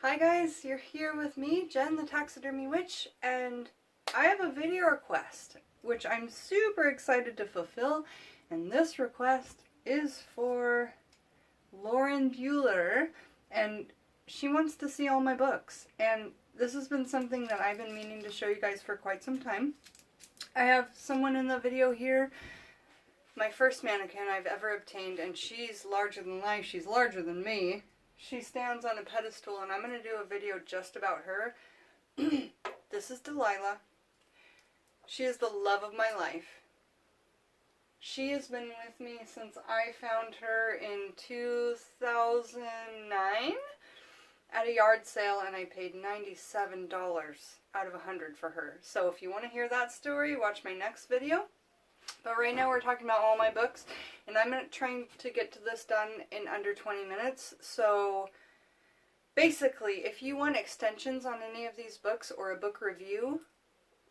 Hi guys, you're here with me, Jen the Taxidermy Witch, and I have a video request, which I'm super excited to fulfill, and this request is for Lauren Bueller, and she wants to see all my books, and this has been something that I've been meaning to show you guys for quite some time. I have someone in the video here, my first mannequin I've ever obtained, and she's larger than life, she's larger than me. She stands on a pedestal, and I'm going to do a video just about her. This is Delilah. She is the love of my life. She has been with me since I found her in 2009 at a yard sale, and I paid $97 out of $100 for her. So if you want to hear that story, watch my next video. But right now we're talking about all my books, and I'm trying to get to this done in under 20 minutes. So basically, if you want extensions on any of these books or a book review,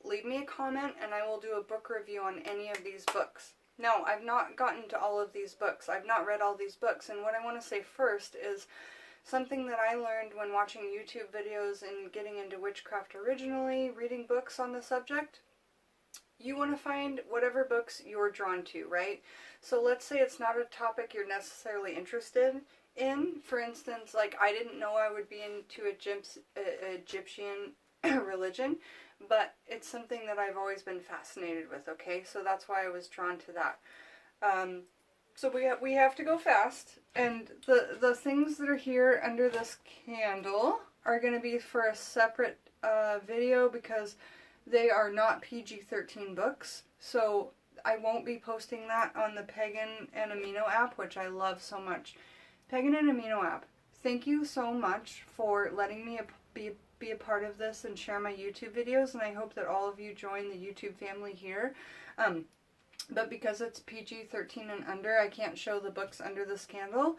leave me a comment and I will do a book review on any of these books. Now, I've not gotten to all of these books. I've not read all these books, and what I want to say first is something that I learned when watching YouTube videos and getting into witchcraft originally, reading books on the subject. You want to find whatever books you're drawn to, right? So let's say it's not a topic you're necessarily interested in. For instance, like I didn't know I would be into Egyptian religion, but it's something that I've always been fascinated with, okay? So that's why I was drawn to that. So we have to go fast, and the things that are here under this candle are going to be for a separate video because they are not PG-13 books, so I won't be posting that on the Pagan and Amino app, which I love so much. Pagan and Amino app, thank you so much for letting me be a part of this and share my YouTube videos, and I hope that all of you join the YouTube family here. But because it's PG-13 and under, I can't show the books under this candle,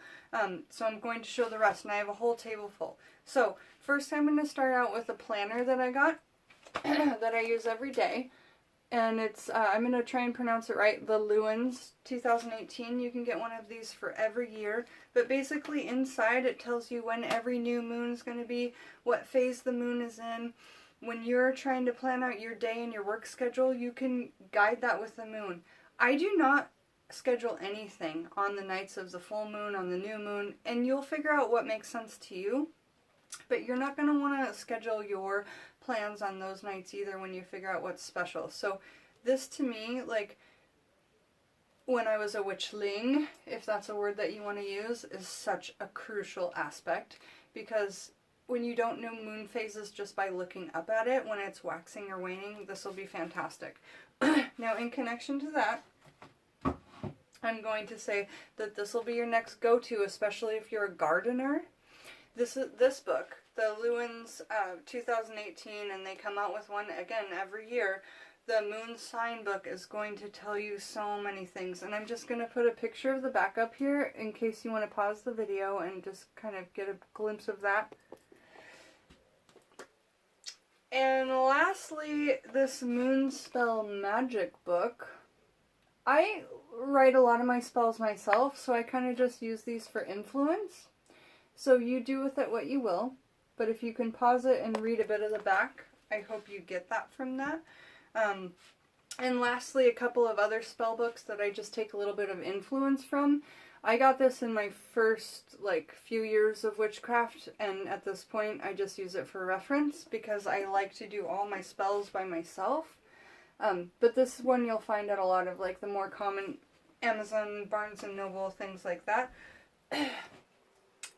so I'm going to show the rest, and I have a whole table full. So first I'm going to start out with a planner that I got that I use every day, and it's I'm going to try and pronounce it right, the Lewins 2018. You can get one of these for every year, but basically inside it tells you when every new moon is going to be, what phase the moon is in. When you're trying to plan out your day and your work schedule, you can guide that with the moon. I do not schedule anything on the nights of the full moon, on the new moon, and you'll figure out what makes sense to you. But you're not going to want to schedule your plans on those nights either when you figure out what's special. So this to me, like when I was a witchling, if that's a word that you want to use, is such a crucial aspect, because when you don't know moon phases just by looking up at it, when it's waxing or waning, this will be fantastic. Now in connection to that, I'm going to say that this will be your next go-to, especially if you're a gardener. This book, the Lewins 2018, and they come out with one again every year. The Moon Sign book is going to tell you so many things, and I'm just going to put a picture of the back up here in case you want to pause the video and just kind of get a glimpse of that. And lastly, this Moon Spell Magic book. I write a lot of my spells myself, so I kind of just use these for influence. So you do with it what you will, but if you can pause it and read a bit of the back, I hope you get that from that. And lastly, a couple of other spell books that I just take a little bit of influence from. I got this in my first few years of witchcraft, and at this point I just use it for reference because I like to do all my spells by myself. But this one you'll find at a lot of the more common Amazon, Barnes & Noble, things like that.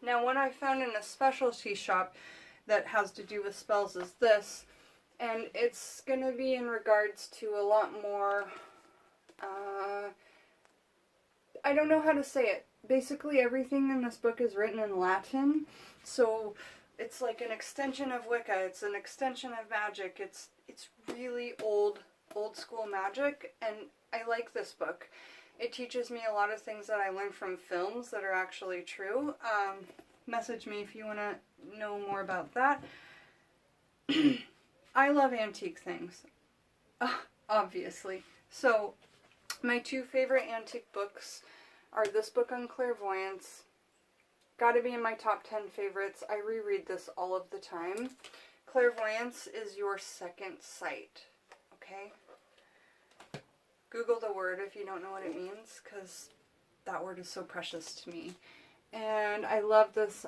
Now, one I found in a specialty shop that has to do with spells is this, and it's going to be in regards to a lot more, I don't know how to say it. Basically, everything in this book is written in Latin, so it's like an extension of Wicca, it's an extension of magic, it's really old school magic, and I like this book. It teaches me a lot of things that I learned from films that are actually true. Message me if you want to know more about that. I love antique things, obviously. So my two favorite antique books are this book on clairvoyance Gotta be in my top 10 favorites. I reread this all of the time. Clairvoyance is your second sight. Okay? Google the word if you don't know what it means, because that word is so precious to me. And I love this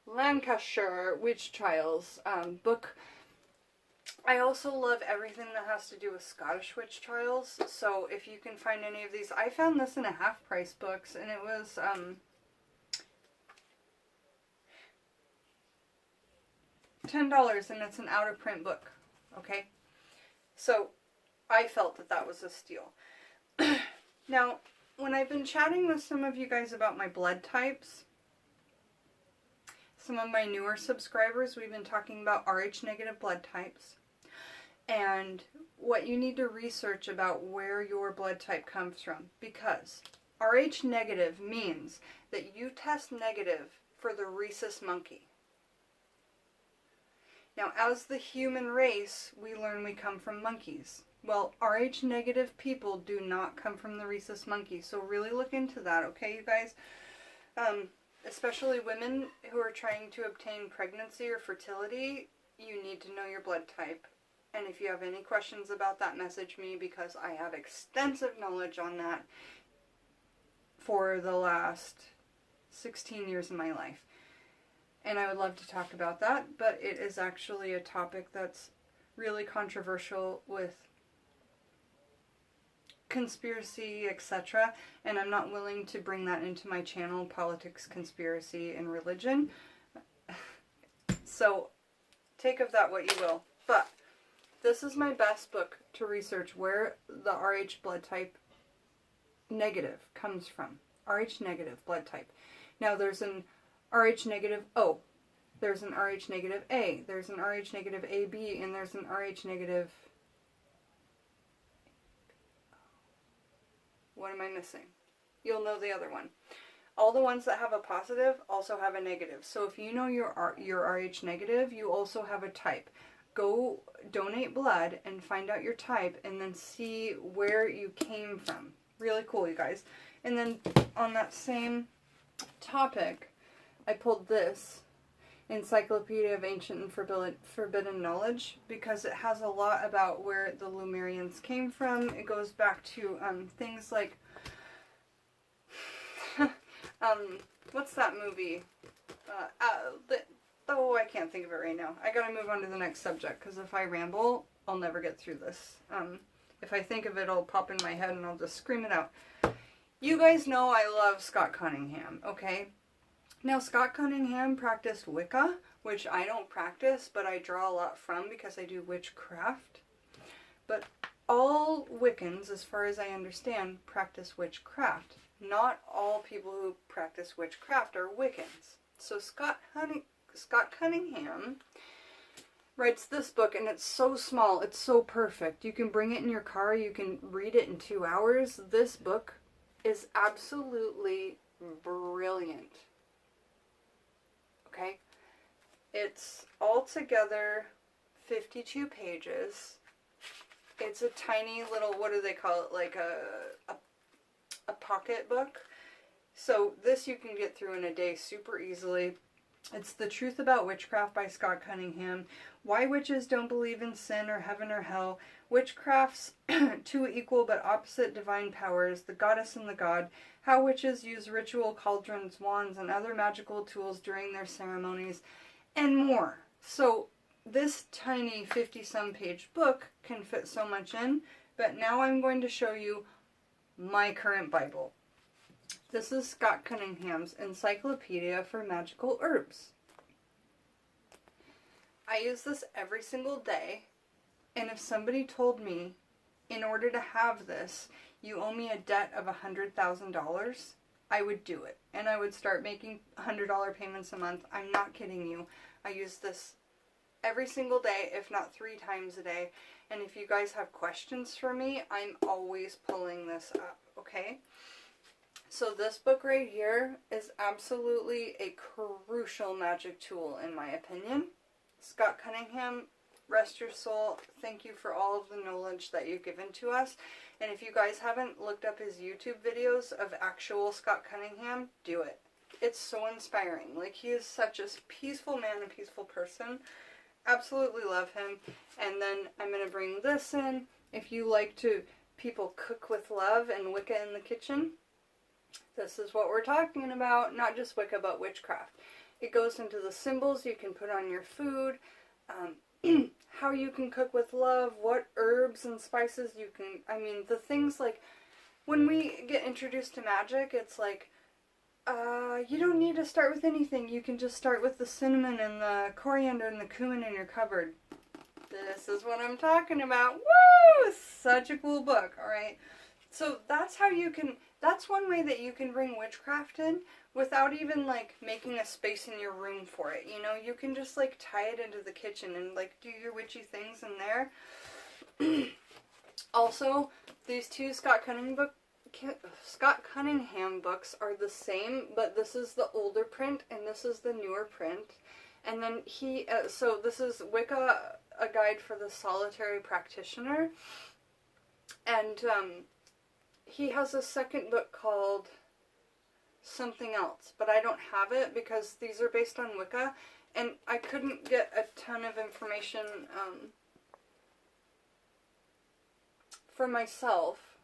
Lancashire Witch Trials book. I also love everything that has to do with Scottish witch trials. So if you can find any of these, I found this in a half-price books, and it was $10, and it's an out-of-print book. Okay, so I felt that that was a steal. Now, when I've been chatting with some of you guys about my blood types, some of my newer subscribers, we've been talking about Rh negative blood types and what you need to research about where your blood type comes from, because Rh negative means that you test negative for the rhesus monkey. Now, as the human race, we learn we come from monkeys. Well, Rh negative people do not come from the rhesus monkey, so really look into that, okay, you guys? Especially women who are trying to obtain pregnancy or fertility, you need to know your blood type. And if you have any questions about that, message me, because I have extensive knowledge on that for the last 16 years of my life. And I would love to talk about that, but it is actually a topic that's really controversial with conspiracy, etc. And I'm not willing to bring that into my channel, politics, conspiracy, and religion. So take of that what you will. But this is my best book to research where the Rh blood type negative comes from. Rh negative blood type. Now there's an Rh negative O, there's an Rh negative A, there's an Rh negative AB, and there's an Rh negative... What am I missing? You'll know the other one. All the ones that have a positive also have a negative. So if you know your Rh negative, you also have a type. Go donate blood and find out your type, and then see where you came from. Really cool, you guys. And then on that same topic, I pulled this Encyclopedia of Ancient and Forbidden Knowledge, because it has a lot about where the Lemurians came from. It goes back to things like what's that movie? I can't think of it right now. I gotta move on to the next subject, because if I ramble, I'll never get through this. If I think of it, it'll pop in my head and I'll just scream it out. You guys know I love Scott Cunningham, okay? Now, Scott Cunningham practiced Wicca, which I don't practice, but I draw a lot from because I do witchcraft. But all Wiccans, as far as I understand, practice witchcraft. Not all people who practice witchcraft are Wiccans. So Scott Cunningham writes this book, and it's so small, it's so perfect. You can bring it in your car, you can read it in 2 hours. This book is absolutely brilliant. Okay? It's altogether 52 pages. It's a tiny little, what do they call it, like a pocket book. So this you can get through in a day super easily. It's The Truth About Witchcraft by Scott Cunningham. Why Witches Don't Believe in Sin or Heaven or Hell. Witchcraft's two equal but opposite divine powers. The Goddess and the God. How witches use ritual cauldrons, wands, and other magical tools during their ceremonies. And more. So this tiny 50-some page book can fit so much in. But now I'm going to show you my current Bible. This is Scott Cunningham's Encyclopedia for Magical Herbs. I use this every single day, and if somebody told me, in order to have this, you owe me a debt of $100,000, I would do it. And I would start making $100 payments a month. I'm not kidding you. I use this every single day, if not 3 times a day. And if you guys have questions for me, I'm always pulling this up, okay? So this book right here is absolutely a crucial magic tool, in my opinion. Scott Cunningham, rest your soul. Thank you for all of the knowledge that you've given to us. And if you guys haven't looked up his YouTube videos of actual Scott Cunningham, do it. It's so inspiring. Like, he is such a peaceful man, a peaceful person. Absolutely love him. And then I'm going to bring this in. If you like to people cook with love and Wicca in the kitchen, this is what we're talking about. Not just Wicca, but witchcraft. It goes into the symbols you can put on your food, how you can cook with love, what herbs and spices you can, I mean, the things like, when we get introduced to magic, it's like, you don't need to start with anything. You can just start with the cinnamon and the coriander and the cumin in your cupboard. This is what I'm talking about. Woo! Such a cool book, alright? So that's how you can, that's one way that you can bring witchcraft in without even, like, making a space in your room for it, you know? You can just, like, tie it into the kitchen and, like, do your witchy things in there. Also, these two Scott Cunningham books are the same, but this is the older print and this is the newer print. And then he, so this is Wicca, a guide for the solitary practitioner. And he has a second book called something else, but I don't have it because these are based on Wicca, and I couldn't get a ton of information for myself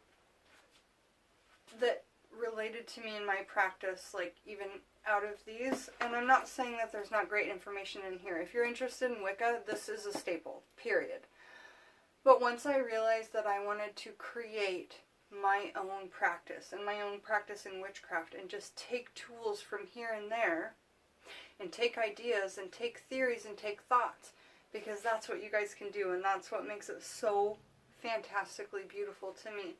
that related to me in my practice, like even out of these. And I'm not saying that there's not great information in here. If you're interested in Wicca, this is a staple, period. But once I realized that I wanted to create my own practice and my own practice in witchcraft and just take tools from here and there and take ideas and take theories and take thoughts, because that's what you guys can do, and that's what makes it so fantastically beautiful to me.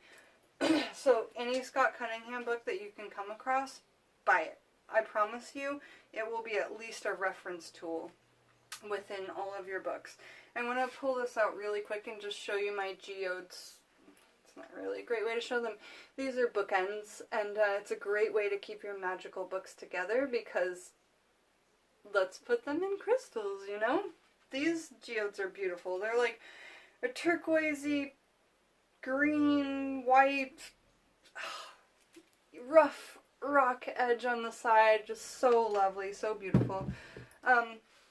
So any Scott Cunningham book that you can come across, buy it. I promise you it will be at least a reference tool within all of your books. I'm going to pull this out really quick and just show you my geodes. Not really a great way to show them. These are bookends, and it's a great way to keep your magical books together, because let's put them in crystals, you know? These geodes are beautiful. They're like a turquoisey, green, white, rough rock edge on the side. Just so lovely, so beautiful.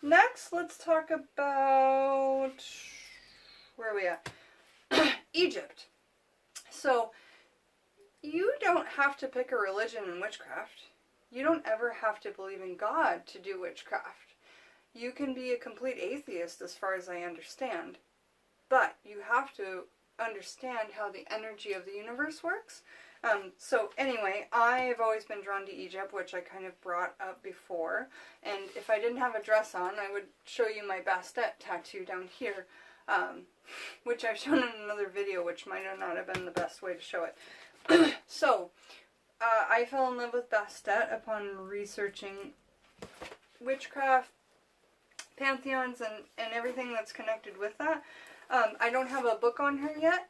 Next, let's talk about, where are we at? Egypt. So, you don't have to pick a religion in witchcraft. You don't ever have to believe in God to do witchcraft. You can be a complete atheist as far as I understand. But you have to understand how the energy of the universe works. So anyway, I've always been drawn to Egypt, which I kind of brought up before. And if I didn't have a dress on, I would show you my Bastet tattoo down here. Which I've shown in another video, which might not have been the best way to show it. So, I fell in love with Bastet upon researching witchcraft, pantheons, and everything that's connected with that. I don't have a book on her yet,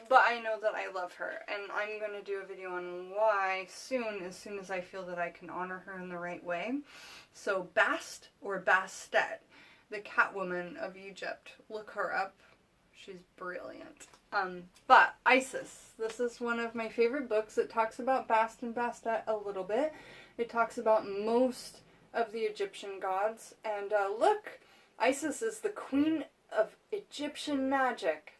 but I know that I love her, and I'm going to do a video on why soon as I feel that I can honor her in the right way. So, Bast, or Bastet, the Catwoman of Egypt. Look her up. She's brilliant. But Isis. This is one of my favorite books. It talks about Bast and Bastet a little bit. It talks about most of the Egyptian gods. And look, Isis is the queen of Egyptian magic.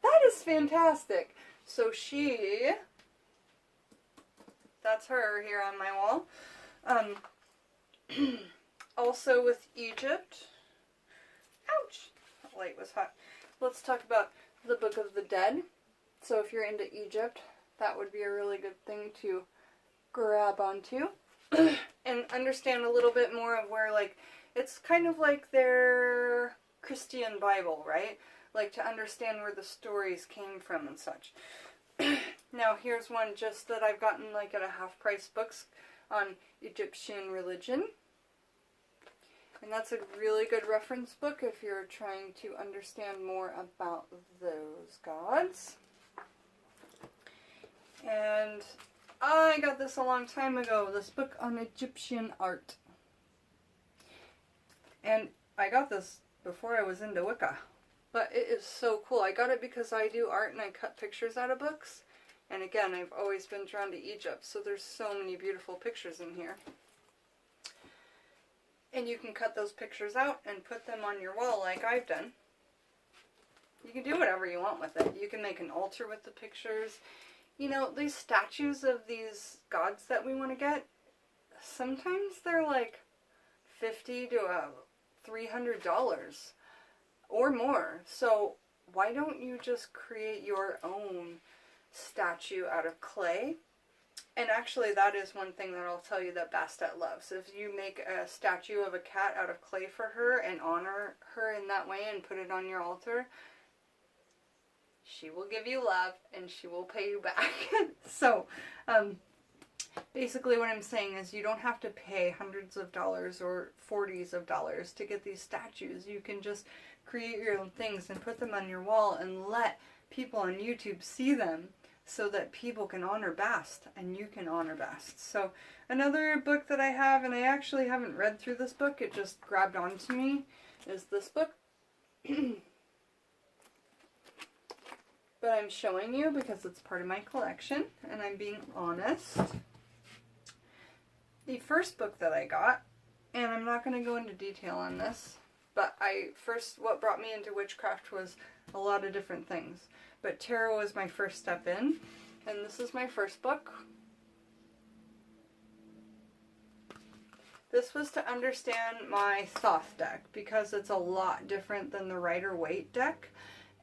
That is fantastic. So she, that's her here on my wall. Also with Egypt, ouch, that light was hot. Let's talk about the Book of the Dead. So if you're into Egypt, that would be a really good thing to grab onto. And understand a little bit more of where, like, it's kind of like their Christian Bible, right? Like, to understand where the stories came from and such. Now here's one just that I've gotten, like, at a half-price books on Egyptian religion. And that's a really good reference book if you're trying to understand more about those gods. And I got this a long time ago, this book on Egyptian art. And I got this before I was into Wicca. But it is so cool. I got it because I do art and I cut pictures out of books. And again, I've always been drawn to Egypt, so there's so many beautiful pictures in here. And you can cut those pictures out and put them on your wall like I've done. You can do whatever you want with it. You can make an altar with the pictures. You know, these statues of these gods that we want to get, sometimes they're like $50 to $300 or more. So why don't you just create your own statue out of clay? And actually, that is one thing that I'll tell you that Bastet loves. If you make a statue of a cat out of clay for her and honor her in that way and put it on your altar, she will give you love and she will pay you back. So, basically what I'm saying is you don't have to pay hundreds of dollars or 40s of dollars to get these statues. You can just create your own things and put them on your wall and let people on YouTube see them, so that people can honor Bast and you can honor Bast. So another book that I have, and I actually haven't read through this book, it just grabbed onto me, is this book. But I'm showing you because it's part of my collection and I'm being honest. The first book that I got, and I'm not going to go into detail on this, but what brought me into witchcraft was a lot of different things. But tarot was my first step in, and this is my first book. This was to understand my Thoth deck, because it's a lot different than the Rider-Waite deck,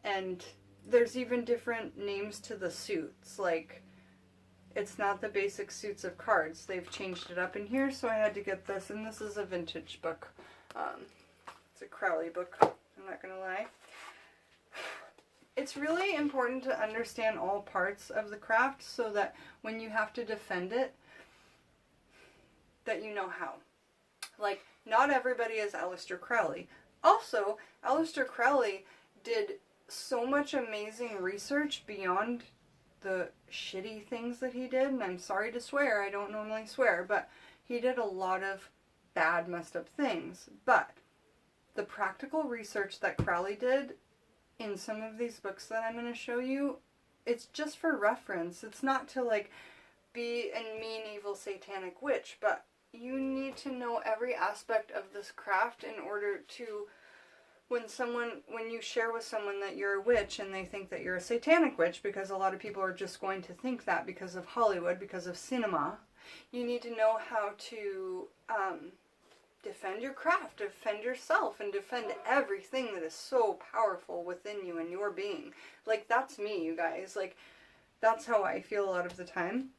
and there's even different names to the suits. Like, it's not the basic suits of cards. They've changed it up in here, so I had to get this, and this is a vintage book. It's a Crowley book, I'm not going to lie. It's really important to understand all parts of the craft so that when you have to defend it, that you know how. Like, not everybody is Aleister Crowley. Also, Aleister Crowley did so much amazing research beyond the shitty things that he did, and I'm sorry to swear, I don't normally swear, but he did a lot of bad, messed up things. But the practical research that Crowley did in some of these books that I'm going to show you, it's just for reference. It's not to like be a mean, evil, satanic witch, but you need to know every aspect of this craft in order to, when you share with someone that you're a witch and they think that you're a satanic witch, because a lot of people are just going to think that because of Hollywood, because of cinema, you need to know how to defend your craft, defend yourself, and defend everything that is so powerful within you and your being. Like, that's me, you guys. Like, that's how I feel a lot of the time.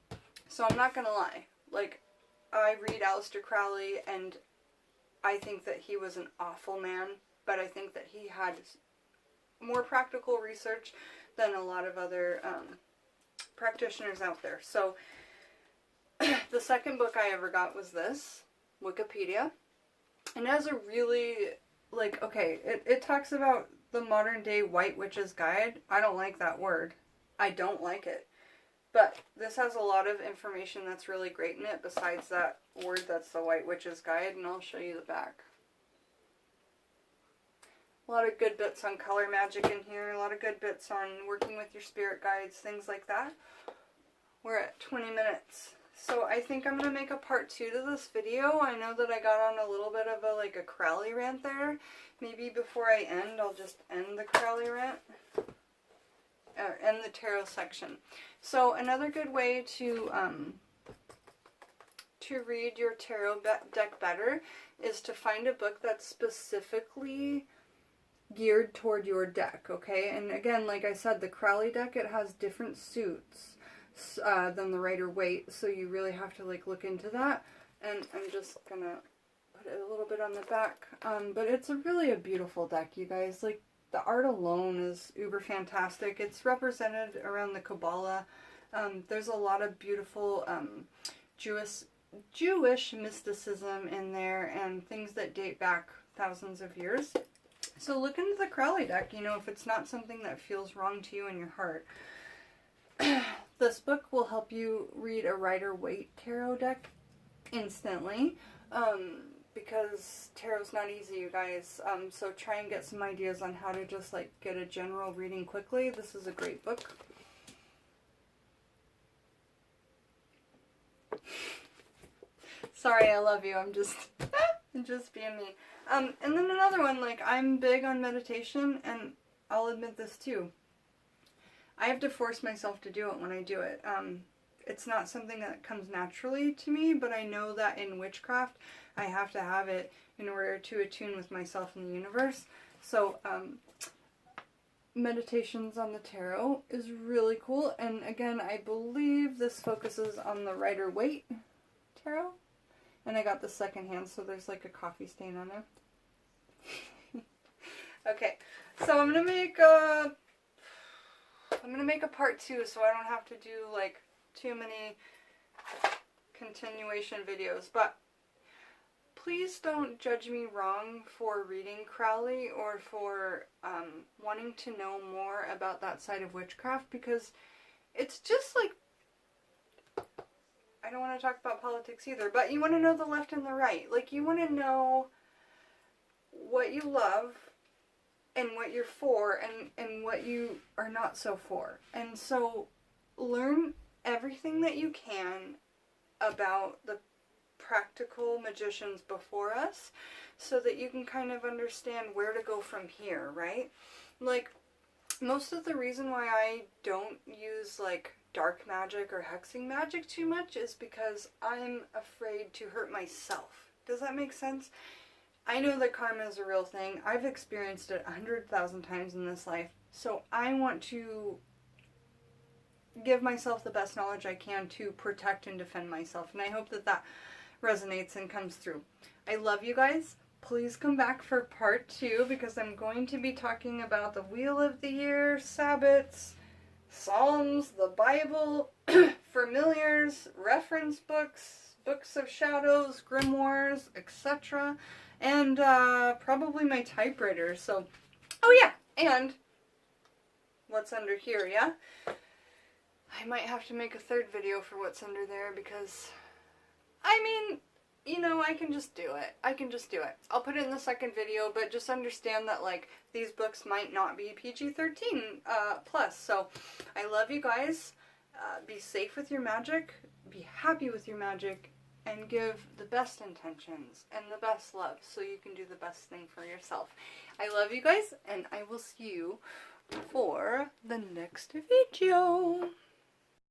So I'm not gonna lie. Like, I read Aleister Crowley, and I think that he was an awful man, but I think that he had more practical research than a lot of other practitioners out there. So, the second book I ever got was this, Wikipedia. And it has a really, like, okay, it talks about the modern day White Witch's Guide. I don't like that word. I don't like it. But this has a lot of information that's really great in it besides that word that's the White Witch's Guide, and I'll show you the back. A lot of good bits on color magic in here, a lot of good bits on working with your spirit guides, things like that. We're at 20 minutes. So I think I'm going to make a part 2 to this video. I know that I got on a little bit of a Crowley rant there. Maybe before I end, I'll just end the Crowley rant. End the tarot section. So another good way to read your tarot deck better is to find a book that's specifically geared toward your deck, okay? And again, like I said, the Crowley deck, it has different suits than the Rider-Waite, so you really have to like look into that. And I'm just gonna put it a little bit on the back, but it's really a beautiful deck, you guys. Like, the art alone is uber fantastic. It's represented around the Kabbalah. There's a lot of beautiful Jewish mysticism in there and things that date back thousands of years. So look into the Crowley deck, you know, if it's not something that feels wrong to you in your heart. This book will help you read a Rider-Waite tarot deck instantly. because tarot's not easy, you guys. So try and get some ideas on how to just like get a general reading quickly. This is a great book. Sorry, I love you. I'm just being me. And then another one, like, I'm big on meditation, and I'll admit this too. I have to force myself to do it when I do it. It's not something that comes naturally to me, but I know that in witchcraft, I have to have it in order to attune with myself and the universe. So, meditations on the tarot is really cool. And again, I believe this focuses on the Rider-Waite tarot. And I got the second hand, so there's like a coffee stain on it. Okay, so I'm gonna make a part 2, so I don't have to do like too many continuation videos. But please don't judge me wrong for reading Crowley or for wanting to know more about that side of witchcraft, because it's just like, I don't want to talk about politics either, but you want to know the left and the right. Like, you want to know what you love and what you're for and what you are not so for. And so learn everything that you can about the practical magicians before us so that you can kind of understand where to go from here, right? Like, most of the reason why I don't use, like, dark magic or hexing magic too much is because I'm afraid to hurt myself. Does that make sense? I know that karma is a real thing. I've experienced it 100,000 times in this life. So I want to give myself the best knowledge I can to protect and defend myself. And I hope that that resonates and comes through. I love you guys. Please come back for part 2 because I'm going to be talking about the Wheel of the Year, Sabbats, Psalms, the Bible, familiars, reference books, books of shadows, grimoires, etc. And probably my typewriter. So, oh yeah, and what's under here, yeah? I might have to make a third video for what's under there because, I mean, you know, I can just do it. I'll put it in the second video, but just understand that, like, these books might not be PG-13 plus. So, I love you guys. Be safe with your magic. Be happy with your magic. And give the best intentions and the best love so you can do the best thing for yourself. I love you guys, and I will see you for the next video.